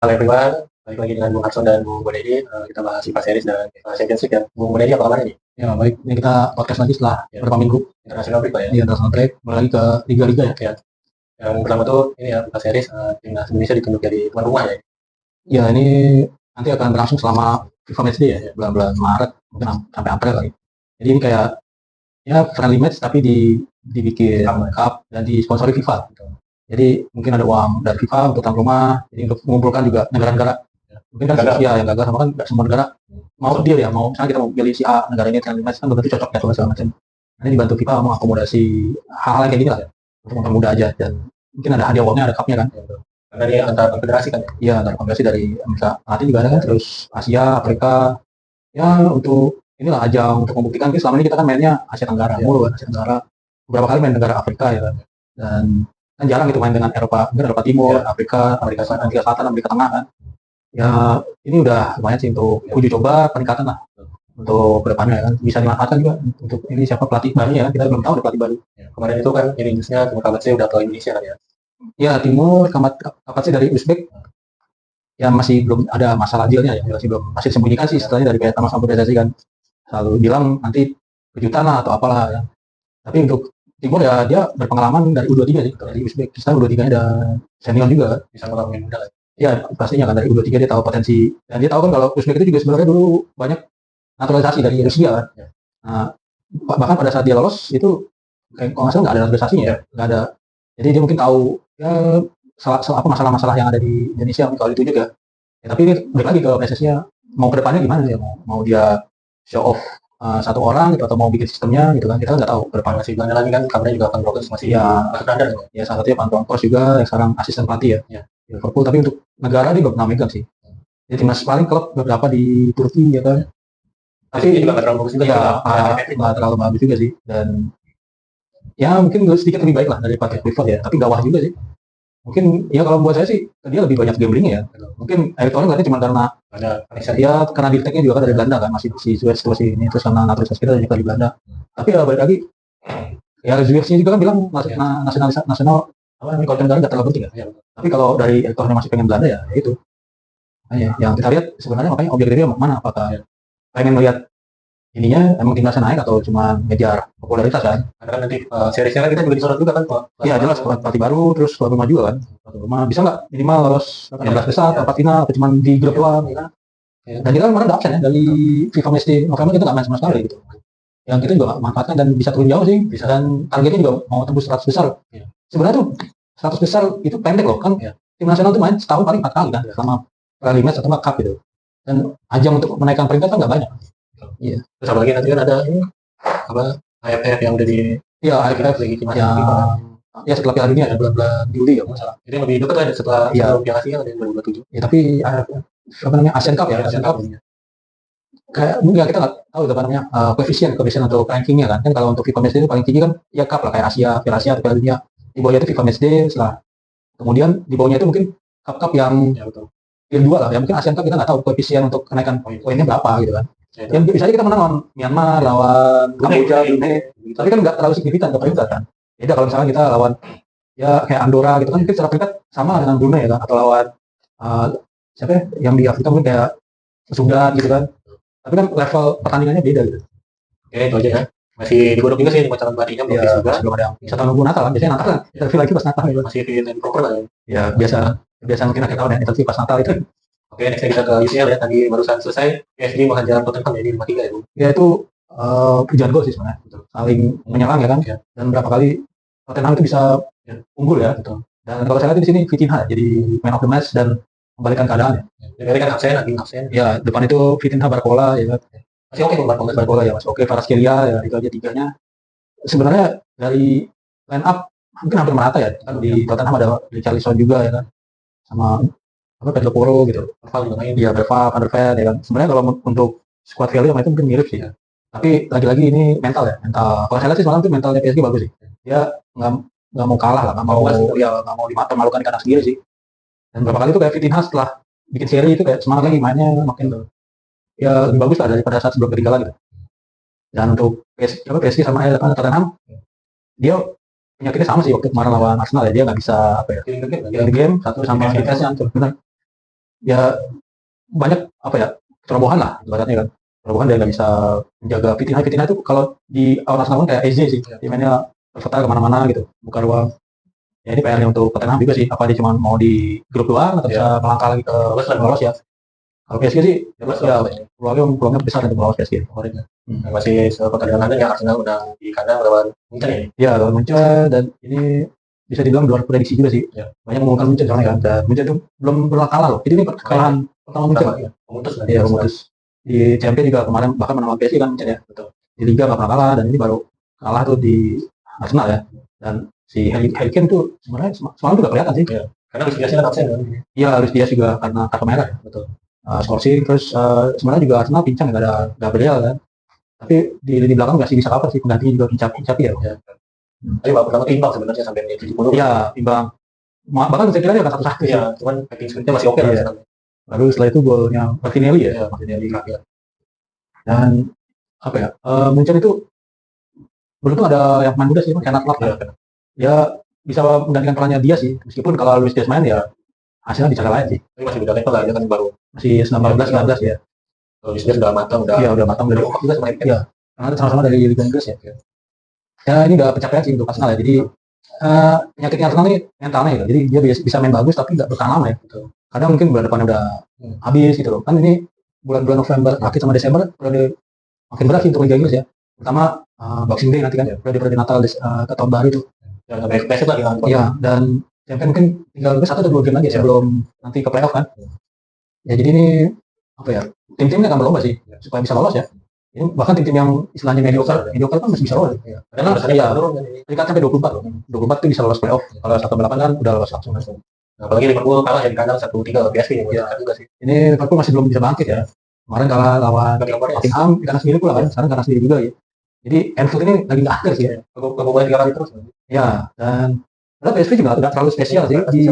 Halo everyone, balik lagi dengan Bung Arson dan Bung Bonedi. Kita bahas FIFA Series dan Champions League ya. Bung Bonedi apa kabarnya nih? Ya baik, ini kita podcast lagi setelah beberapa minggu. International break lah ya. Iya, international break, mulai lagi ke liga-liga ya. Yang pertama tuh ini ya FIFA Series, timnas Indonesia ditunjuk jadi tuan rumah ya. Ya ini nanti akan berlangsung selama FIFA Matchday ya, bulan-bulan Maret mungkin sampai April lagi. Jadi ini kayak ya friendly match tapi dibikin cup dan disponsori FIFA. Jadi mungkin ada uang dari FIFA untuk tuan rumah, jadi untuk mengumpulkan juga negara-negara. Mungkin kan ya yang gagal sama kan nggak semua negara mau deal ya, mau misalnya kita mau pilih si A negara ini friendly match kan berarti cocok ya segala macam. Nanti dibantu FIFA mengakomodasi hal-hal yang kayak gini lah ya, untuk mempermudah aja, dan mungkin ada hadiah uangnya, ada cupnya kan. Karena dia antar konfederasi kan. Iya, antar konfederasi dari Amerika Latin juga ada kan, terus Asia, Afrika. Ya untuk inilah ajang untuk membuktikan kan selama ini kita kan mainnya Asia Tenggara mulu kan, Asia Tenggara. Beberapa kali main negara Afrika ya kan. Dan kan jarang gitu main dengan Eropa, mungkin Eropa Timur, Afrika, Amerika Selatan, Amerika Tengah kan. Ya ini udah lumayan sih untuk uji coba peningkatan lah untuk kedepannya ya kan, bisa dimanfaatkan juga untuk ini siapa pelatih baru ya kan, kita belum tahu ada pelatih baru. Kemarin itu kan ini newsnya Timur Kabatse udah ke Indonesia kan ya. Ya Timur Kabatse dari Uzbek ya masih belum ada masalah dealnya ya, masih disembunyikan sih setelahnya dari Vietnam sama PSSI kan, selalu bilang nanti kejutan lah atau apalah ya. Tapi untuk Timur ya dia berpengalaman dari U23 sih, dari Uzbek. Kita U23 nya ada senior juga, bisa ngelakuin muda lah. Ya pastinya kan dari U23 dia tahu potensi, dan dia tahu kan kalau Uzbek itu juga sebenarnya dulu banyak naturalisasi dari Rusia kan. Nah, bahkan pada saat dia lolos itu kayak kalau nggak salah nggak ada naturalisasinya ya, nggak ada. Jadi dia mungkin tahu ya apa masalah-masalah yang ada di Indonesia kalau ditunjuk ya. Tapi ini balik lagi ke prosesnya mau kedepannya gimana ya, mau dia show off satu orang gitu atau mau bikin sistemnya gitu kan, kita nggak tahu kedepan. Masih banyak lagi kan, kabarnya juga akan progres masih ya standar ya, salah satunya Pak Kos juga yang sekarang asisten pelatih ya di Liverpool. Tapi untuk negara dia belum pernah megang sih. Jadi timnas paling klub beberapa di Turki ya kan. Tapi juga nggak terlalu bagus juga ya nggak terlalu bagus juga sih, dan ya mungkin sedikit lebih baik lah dari Patrick Kluivert ya, tapi gawah juga sih. Mungkin ya kalau buat saya sih dia lebih banyak gambling ya. Mungkin Erick Thohir berarti cuma karena dia karena difteknya juga kan dari Belanda kan, masih si Suez terus ini, terus karena naturalisasi kita juga di Belanda. Tapi ya balik lagi ya Ziyech juga kan bilang nasional apa namanya, kalau negara nggak terlalu penting ya. Tapi kalau dari Erick Thohir masih pengen Belanda ya itu. Nah, ya, yang kita lihat sebenarnya makanya objek dia mana, apakah pengen melihat ininya emang timnasnya naik atau cuma ngejar popularitas kan. Karena nanti seriesnya kan kita juga disorot juga kan. Iya jelas, pelatih baru, terus tuan rumah juga kan. Tuan rumah bisa nggak minimal lolos 16 besar atau 4 final atau cuma di grup doang ya kan. Dan kita kemarin udah absen ya dari FIFA Matchday November, kita nggak main sama sekali gitu. Yang kita juga manfaatkan dan bisa turun jauh sih, bisa, dan targetnya juga mau tembus 100 besar. Sebenarnya tuh 100 besar itu pendek loh kan. Tim nasional tuh main setahun paling 4 kali kan, selama friendly match atau cup gitu. Dan ajang untuk menaikkan peringkat kan nggak banyak. Iya. Terus apalagi nanti kan ada ini apa AFF yang udah di AFF lagi timnas ya setelah Piala Dunia ya, bulan Juli ya masalah. Jadi lebih dekat kan setelah Piala Asia kan 2027. Ya tapi apa namanya Asian Cup ya, Asian Cup. Kayak mungkin kita nggak tahu apa namanya koefisien untuk rankingnya kan. Kan kalau untuk FIFA Matchday itu paling tinggi kan ya cup lah, kayak Piala Asia atau Piala Dunia. Di bawahnya itu FIFA Matchday, setelah kemudian di bawahnya itu mungkin cup yang tier 2 lah ya, mungkin Asian Cup kita nggak tahu koefisien untuk kenaikan poinnya berapa gitu kan. Yang bisa aja kita menang lawan Myanmar, lawan Kamboja, Brunei, tapi kan nggak terlalu signifikan ke peringkat kan. Beda kalau misalnya kita lawan ya kayak Andorra gitu kan, mungkin secara peringkat sama dengan Brunei ya kan, atau lawan siapa ya, yang di Afrika mungkin kayak Sudan gitu kan. Tapi kan level pertandingannya beda gitu. Oke, itu aja ya. Masih digodok juga sih calon pelatihnya belum juga. Belum ada yang bisa tahun nunggu Natal kan. Biasanya Natal kan interview lagi pas Natal gitu. Masih fit and proper lah ya. Ya biasa mungkin akhir tahun ya interview pas Natal itu. Oke, next kita ke UCL ya. Tadi barusan selesai PSG menghajar Tottenham jadi 5-3 ya, Bu. Ya itu hujan gol sih sebenarnya. Saling menyerang ya kan. Dan berapa kali Tottenham itu bisa unggul ya gitu. Dan kalau saya lihat di sini Vitinha jadi man of the match dan membalikan keadaan ya. Jadi kan absen. Ya, depan itu Vitinha, Barcola ya kan. Masih oke Barcola ya masih oke, Kvaratskhelia ya itu aja tiganya. Sebenarnya dari line up mungkin hampir merata ya. Kan di Tottenham ada Richarlison juga ya kan. Sama Pedro Porro gitu. Iya, Berva, Van der Ven ya kan. Sebenarnya kalau untuk squad value sama itu mungkin mirip sih ya. Tapi lagi-lagi ini mental ya, mental. Kalau saya lihat sih semalam tuh mentalnya PSG bagus sih. Dia nggak mau kalah lah, nggak mau dimalukan di kandang sendiri sih. Dan beberapa kali itu kayak Vitinha setelah bikin seri itu kayak semangat lagi mainnya, makin ya lebih bagus lah daripada saat sebelum ketinggalan gitu. Dan untuk PSG sama Tottenham, dia penyakitnya sama sih waktu kemarin lawan Arsenal ya, dia nggak bisa apa ya, game satu sama defense-nya hancur benar. ya banyak apa ya, cerobohan lah ibaratnya kan. Cerobohan dia nggak bisa menjaga Vitinha. Vitinha itu kalau di awal Arsenal kayak Eze sih, dia mainnya versatile kemana-mana gitu, buka ruang. Ya ini PR-nya untuk Tottenham juga sih, apa dia cuma mau di grup doang atau bisa melangkah lagi ke lolos ya. Kalau PSG sih ya peluangnya besar untuk lolos PSG kemarin ya. Masih sepertandingan kandang ya, Arsenal menang di kandang lawan Munchen ya. Ya lawan Munchen, dan ini bisa dibilang luar prediksi juga sih. Ya. Banyak mengumumkan Munchen soalnya kan, dan Munchen itu belum pernah kalah loh. Jadi ini kekalahan pertama Munchen. Ya, memutus Iya, memutus. Di Champions juga kemarin bahkan menang PSG kan Munchen ya. Betul. Di Liga nggak pernah kalah, dan ini baru kalah tuh di Arsenal ya. Dan si Harry Kane tuh sebenarnya semalam juga kelihatan sih. Ya. Karena Luis Diaz kan absen kan. Iya, Luis Diaz juga karena kartu merah ya. Betul. Scorsese, terus sebenarnya juga Arsenal pincang, nggak ada Gabriel kan. Tapi di lini belakang nggak sih bisa cover sih, penggantinya juga pincapi ya. Tapi walaupun pertama imbang sebenarnya sampai menit 70. Iya, imbang. Bahkan saya kira dia akan satu-satu Iya, cuman packing speed-nya masih oke lah. Iya. Lalu setelah itu golnya Martinelli ya. Iya, Martinelli terakhir. Dan apa ya, Munchen itu beruntung ada yang main muda sih, Kenneth Love. Iya. Ya bisa menggantikan perannya dia sih, meskipun kalau Luis Diaz main ya hasilnya bicara lain sih. Tapi masih beda level lah, dia kan baru. Masih 19 ya. Kalau Luis Diaz udah matang, udah. Iya, udah matang dari juga sama Harry Kane. Iya. Karena sama-sama dari Liga Inggris ya. Ya ini udah pencapaian sih untuk Arsenal ya. Jadi penyakitnya Arsenal ini mentalnya ya. Jadi dia bisa main bagus tapi nggak bertahan lama ya. Betul. Kadang mungkin bulan depannya udah habis gitu loh. Kan ini bulan-bulan November akhir sama Desember periode makin berat sih untuk Liga Inggris ya. Pertama Boxing Day nanti kan ya, periode Natal ke tahun baru itu. Ya, basic lah dengan. Iya, dan Champions mungkin tinggal 1 atau 2 game lagi ya sebelum nanti ke playoff kan. Ya jadi ini apa ya, tim-timnya akan berlomba sih supaya bisa lolos ya. Ini bahkan tim-tim yang istilahnya mediocre kan masih bisa lolos. Iya. Karena ya peringkat sampai 24 loh. 24 itu bisa lolos playoff. Kalau 1/8 kan udah lolos langsung. Nah, apalagi Liverpool kalah ya di kandang 1-3 PSG ya. Juga sih. Ini Liverpool masih belum bisa bangkit ya. Kemarin kalah lawan Nottingham di kandang sendiri pula kan. Sekarang kandang sendiri juga ya. Jadi Anfield ini lagi nggak aktif sih. Kebobolan 3 kali terus. Ya, dan padahal PSV juga nggak terlalu spesial sih. Di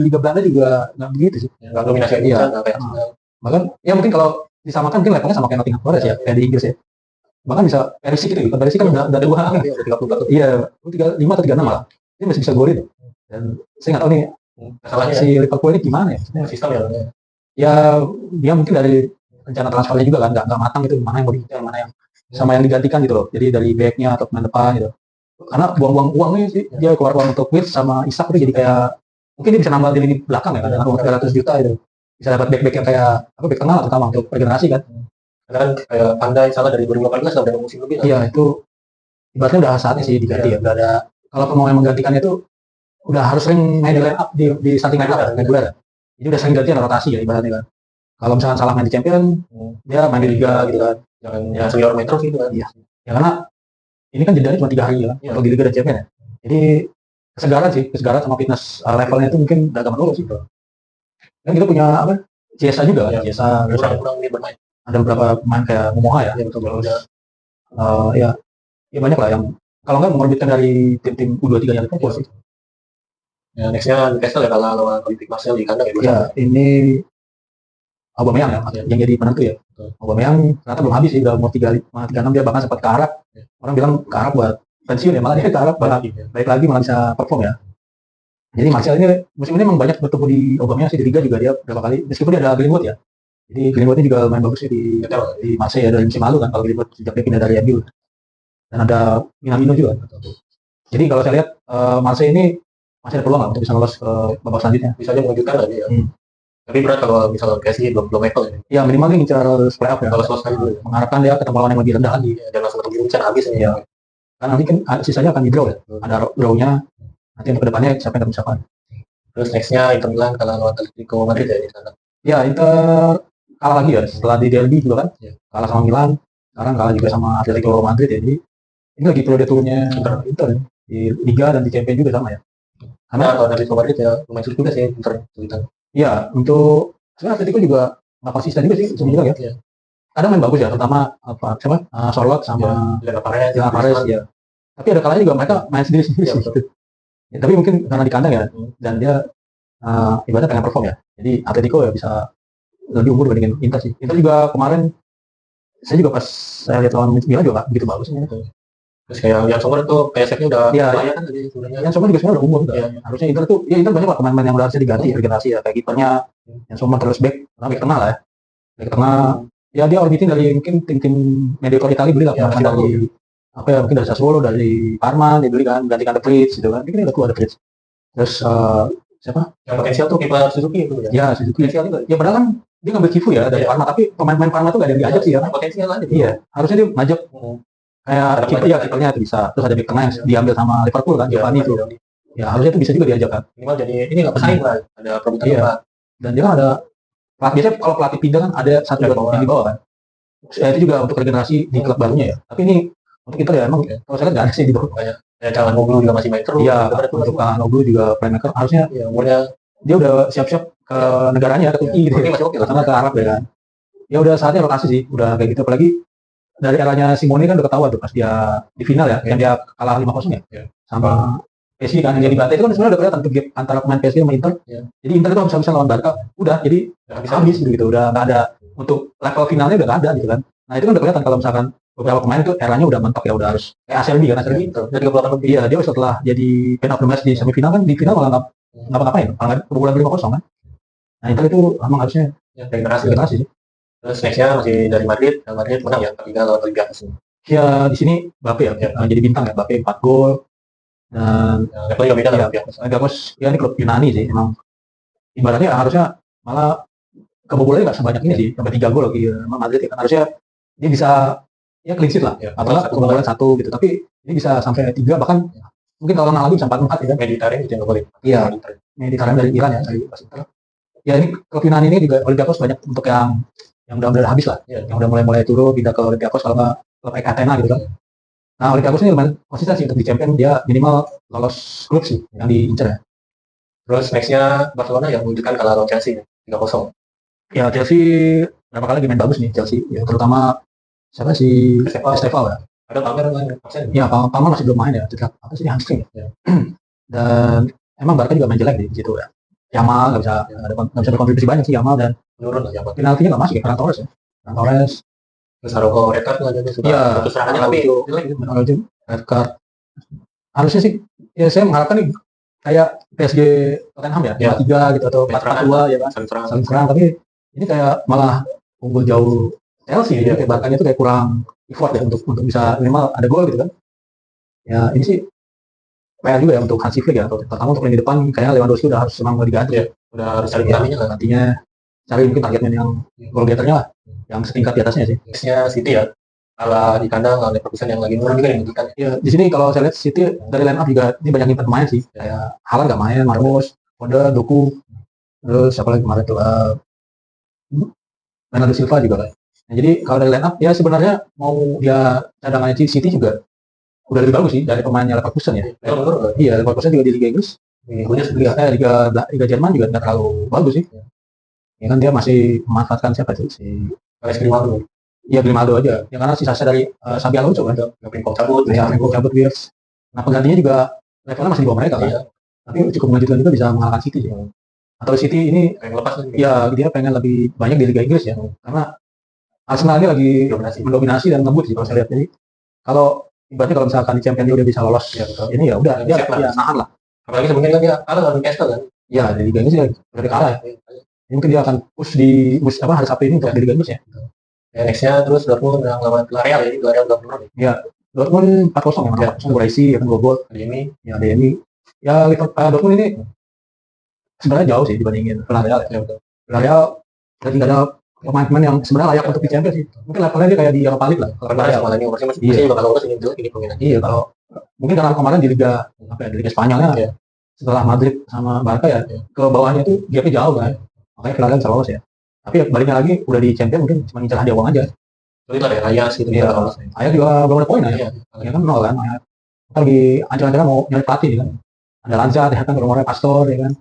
Liga Belanda juga nggak begitu sih. Nggak dominasi Iya. nggak kayak. Bahkan ya mungkin kalau disamakan mungkin levelnya sama kayak Nottingham Forest ya, kayak di Inggris ya. Bahkan bisa Perisic gitu, kan Perisic kan udah 2 iya, 35 atau 36 malah. Ini masih bisa golin. Dan saya nggak tahu nih Masalahnya si Liverpool ini gimana ya? sistem ya. Ya dia mungkin dari rencana transfernya juga kan nggak matang gitu, mana yang mau diincar, mana yang sama yang digantikan gitu loh. Jadi dari backnya atau pemain depan gitu. Karena buang-buang uangnya sih, dia keluar uang untuk Wirtz sama Isak itu jadi kayak mungkin dia bisa nambah di lini belakang ya kan, dengan uang 300 juta itu. Bisa dapat back-back yang kayak back tengah terutama untuk regenerasi kan. Karena kan kayak Pandai salah dari 2018 udah musim lebih. Iya, itu ibaratnya udah saatnya sih diganti ya. Udah ada, kalau mau yang menggantikannya itu udah harus sering main di line up di starting line up reguler. Jadi udah sering gantian rotasi ya ibaratnya kan. Kalau misalkan salah main di Champion, dia main di Liga gitu kan. Jangan ya senior main terus gitu kan. Iya. Ya karena ini kan jedanya cuma 3 hari ya, kalau di Liga dan Champion ya. Jadi kesegaran sama fitness levelnya itu mungkin udah agak menurun sih. Kan kita punya apa? Ciesa juga kan. Ciesa kurang dia bermain. ada beberapa pemain kayak Momoha ya. Iya betul. Ya banyak lah yang kalau nggak mengorbitkan dari tim-tim U23 yang itu sih. Ya nextnya Newcastle ya kalah lawan Olympique Marseille di kandang ya. Ya ini Aubameyang ya, yang jadi penentu ya. Aubameyang ternyata belum habis sih, udah umur 36 dia bahkan sempat ke Arab. Orang bilang ke Arab buat pensiun ya, malah dia ke Arab baik lagi malah bisa perform ya. Jadi Martial ini musim ini memang banyak bertemu di Aubameyang sih, di Liga juga dia berapa kali, meskipun dia ada Greenwood ya. Jadi Greenwood ini juga main bagus sih di Marseille ya, dari musim lalu kan kalau Greenwood sejak dia pindah dari MU. Dan ada Minamino juga. Jadi kalau saya lihat Marseille ini masih ada peluang lah untuk bisa lolos ke babak selanjutnya. Bisa aja mengejutkan lagi ya. Tapi berat kalau misalnya PSG belum level ya. Ya minimal dia ngincar playoff ya. Kalau selesai dulu. Mengharapkan dia ketemu lawan yang lebih rendah lagi. Dan langsung ketemu Munchen habis ya. Karena nanti kan sisanya akan di draw ya. Ada draw-nya. Nanti untuk kedepannya siapa yang ketemu siapa. Terus nextnya Inter Milan kalah lawan Atletico Madrid ya di sana. Ya Inter kalah lagi ya setelah di derby juga kan. Kalah sama Milan. Sekarang kalah juga sama Atletico Madrid ya. Jadi ini lagi periode turunnya Inter ya. Di Liga dan di Champions juga sama ya. Karena kalau Atletico Madrid ya lumayan sulit juga sih Inter. Iya, untuk sebenarnya Atletico juga nggak konsisten juga sih sebenarnya ya. Kadang main bagus ya, terutama siapa? Sorloth sama Alvarez ya. Tapi ada kalanya juga mereka main sendiri-sendiri sih. Ya, tapi mungkin karena di kandang ya, dan dia ibaratnya pengen perform ya. Jadi Atletico ya bisa lebih unggul dibandingin Inter sih. Inter juga kemarin, saya juga pas saya lihat lawan Milan juga nggak begitu bagus ya. Terus kayak yang Sommer tuh PSF-nya udah lumayan kan tadi sebenarnya. Yang Sommer juga sebenarnya udah umur. Harusnya Inter tuh, ya Inter banyak lah pemain-pemain yang udah harusnya diganti regenerasi ya, kayak kipernya yang Sommer terus back tengah lah ya. Back tengah ya dia orbiting dari mungkin tim-tim mediocre Italia beli lah Ya, pemain dari apa ya mungkin dari Sassuolo, dari Parma dibeli kan gantikan The Fritz gitu kan. Ini udah keluar The Fritz. Terus siapa? Yang potensial tuh kiper Suzuki itu ya. Ya Suzuki. Potensial juga. Ya padahal kan dia ngambil Kifu ya dari Iya. Parma, tapi pemain-pemain Parma tuh gak ada yang diajak sih ya. Potensial aja. Iya, harusnya dia ngajak kayak Ada kiper ya kipernya itu bisa. Terus ada back tengah yang diambil sama Liverpool kan, Giovanni itu. Ya harusnya itu bisa juga diajak kan. Minimal jadi ini nggak pesaing lah. Ada perebutan Iya. tempat. Dan dia kan ada biasanya kalau pelatih pindah kan ada satu Yang dua bawah. yang di bawah kan. Ya, itu juga untuk regenerasi di klub barunya ya. Tapi ini untuk Inter ya emang kalau saya lihat nggak ada sih di bawah. Ya jangan Noglu juga masih main terus. Iya, Ada tuh. untuk Noglu juga playmaker harusnya Ya, umurnya dia udah siap-siap ke negaranya ke Turki gitu. Turki masih oke lah. Sama ke Arab ya kan. Ya udah saatnya rotasi sih, udah kayak gitu apalagi dari eranya Simone kan udah ketahuan tuh pas dia di final ya, yang dia kalah 5-0 ya. Iya. Sama PSG kan yang jadi bantai itu kan sebenarnya udah kelihatan tuh gap antara pemain PSG sama Inter. Iya. Jadi Inter itu bisa lawan Barca, udah jadi nggak bisa habis gitu, udah nggak ada untuk level finalnya udah nggak ada gitu kan. Nah itu kan udah kelihatan kalau misalkan beberapa pemain itu eranya udah mentok ya udah harus kayak Acerbi kan Acerbi. Udah 38 lebih. Iya dia setelah jadi man of the match di semifinal kan di final malah nggak ngapa-ngapain, malah kebobolan 5-0 kan. Nah Inter itu emang harusnya Ya, regenerasi. regenerasi sih. Terus nextnya masih dari Madrid. Yang Madrid menang ya 3 lawan Olympiakos. Ya di sini Mbappe ya, jadi bintang ya Mbappe 4 gol dan Ya, levelnya juga beda lah Iya. Olympiakos. Olympiakos ya ini klub Yunani sih emang ibaratnya harusnya malah kebobolannya nggak sebanyak ini sih sampai 3 gol lagi emang Madrid ya kan harusnya dia bisa ya clean sheet lah Ya, atau nggak satu kebobolan 1 gitu tapi ini bisa sampai 3 bahkan mungkin kalau menang lagi bisa 4-4 ya kan. Mediterranean itu yang nggak boleh. Iya. Ini ditarik dari Iran ya dari pas Inter. Ya ini klub Yunani ini juga Olympiakos banyak untuk yang udah mulai habis lah, Iya. yang udah mulai turun pindah ke Olympiakos kalau nggak klub kayak Athena gitu kan. Nah Olympiakos ini lumayan konsisten sih untuk di champion, dia minimal lolos grup sih yang diincar ya. Terus nextnya Barcelona yang menunjukkan kalah lawan Chelsea 3-0. Ya Chelsea berapa kali lagi main bagus nih Chelsea, ya, terutama siapa si Estevao ya. Ada Palmer kan absen. Ya Palmer masih belum main ya, cedera apa sih hamstring ya. Dan emang Barca juga main jelek di situ ya. Yamal nggak bisa berkontribusi banyak sih Yamal, dan Menurun lah yang penaltinya nggak masuk ya Ferran Torres ya. Ferran Torres Terus Araujo red card nggak ada sudah. Iya. Satu serangannya tapi jelek gitu. Araujo red card. Harusnya sih ya saya mengharapkan nih kayak PSG Tottenham ya, Ya. 5-3 gitu atau 4-4-2 ya kan. Saling serang. Saling serang, tapi ini kayak malah unggul jauh Chelsea gitu, kayak Barkanya itu kayak kurang effort ya untuk bisa minimal ada gol gitu kan. Ya ini sih PR juga ya untuk Hansi Flick ya, terutama untuk lini depan kayaknya Lewandowski udah harus memang diganti ya. Udah harus cari Ya, penggantinya lah. nantinya cari mungkin target man yang goal getternya lah, yang setingkat di atasnya sih. Nextnya City ya. Kalah di kandang lawan Leverkusen yang lagi menurun juga yang menunjukkan. Ya di sini kalau saya lihat City dari line up juga ini banyak nyimpen pemain sih, kayak Haaland nggak main, Marcos, Foden, Doku, terus siapa lagi kemarin tuh Bernardo Silva juga kan. Nah, jadi kalau dari line up ya sebenarnya mau dia cadangannya City juga udah lebih bagus sih dari pemainnya Leverkusen ya. Itu menurun. Iya Leverkusen juga di Liga Inggris, Minggunya Liga Jerman juga nggak terlalu bagus sih. Ya kan dia masih memanfaatkan siapa sih si Alex Grimaldo. ya Grimaldo aja. Ya karena sisa dari Xabi Alonso kan. Yang Pimpong cabut. Ya Pimpong cabut Wirtz. Nah penggantinya juga levelnya masih di bawah mereka kan. Iya. Tapi cukup mengejutkan juga bisa mengalahkan City sih. Atau City ini Pengen lepas lagi. ya dia pengen lebih banyak di Liga Inggris ya. Karena Arsenal ini lagi Dominasi. mendominasi dan ngebut sih kalau saya lihat. Jadi kalau ibaratnya kalau misalkan di Champions dia udah bisa lolos, Ya, betul. ini ya udah dia Siap lah. ya nahan lah. Apalagi sebenarnya kan dia kalah lawan Newcastle kan. Ya di Liga Inggris ya udah kalah ya. Ini mungkin dia akan push di hari Sabtu ini untuk di Liga Inggris ya. Ya, nextnya terus Dortmund yang lawan Villarreal ya. Villarreal udah menurun. Dortmund 4-0 ya, 4-0 Buraisi ya kan 2 gol. Ini Ya Demi. Ya Dortmund ini sebenarnya jauh sih dibandingin Villarreal ya. ya betul. Villarreal lagi nggak ada pemain-pemain yang sebenarnya layak untuk di Champions sih. Mungkin levelnya dia kayak di Europa League lah. Kalau Kemarin Villarreal. sama lagi masih Iya. bakal lolos ini jelek ini kemungkinan. Iya kalau mungkin karena kemarin di Liga di Liga Spanyolnya Iya. setelah Madrid sama Barca ya Iya. ke bawahnya tuh gapnya jauh kan. Makanya Villarreal bisa lolos ya. Tapi ya, baliknya lagi udah di Champions mungkin cuma ngincar hadiah uang aja. Jadi itu ada Rayas gitu Iya. bisa lolos. Ayak juga belum ada poin ya. Iya. Ya kan nol kan. Ayak. Kita lagi ancur-ancuran mau nyari pelatih ya kan. Ada Lanza, ya kan rumornya Pastor ya kan.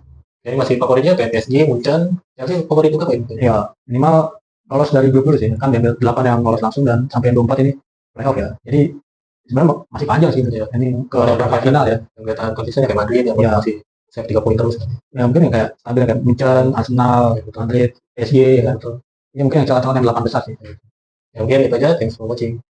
Jadi masih favoritnya kayak PSG, Munchen. Chelsea favorit juga kayak gitu. Ya minimal lolos dari grup dulu sih. Kan diambil 8 yang lolos langsung dan sampai yang 24 ini playoff ya. Jadi sebenarnya masih panjang sih Iya. ini ke Kalau perempat final ya. Yang kelihatan konsistennya kayak Madrid yang Iya. masih save 3 poin terus. Ya mungkin yang kayak stabil kayak Munchen, Arsenal, Ya, betul. Madrid, PSG ya kan. Betul. Ya mungkin yang calon-calon yang 8 besar sih. Ya mungkin itu aja. Thanks for watching.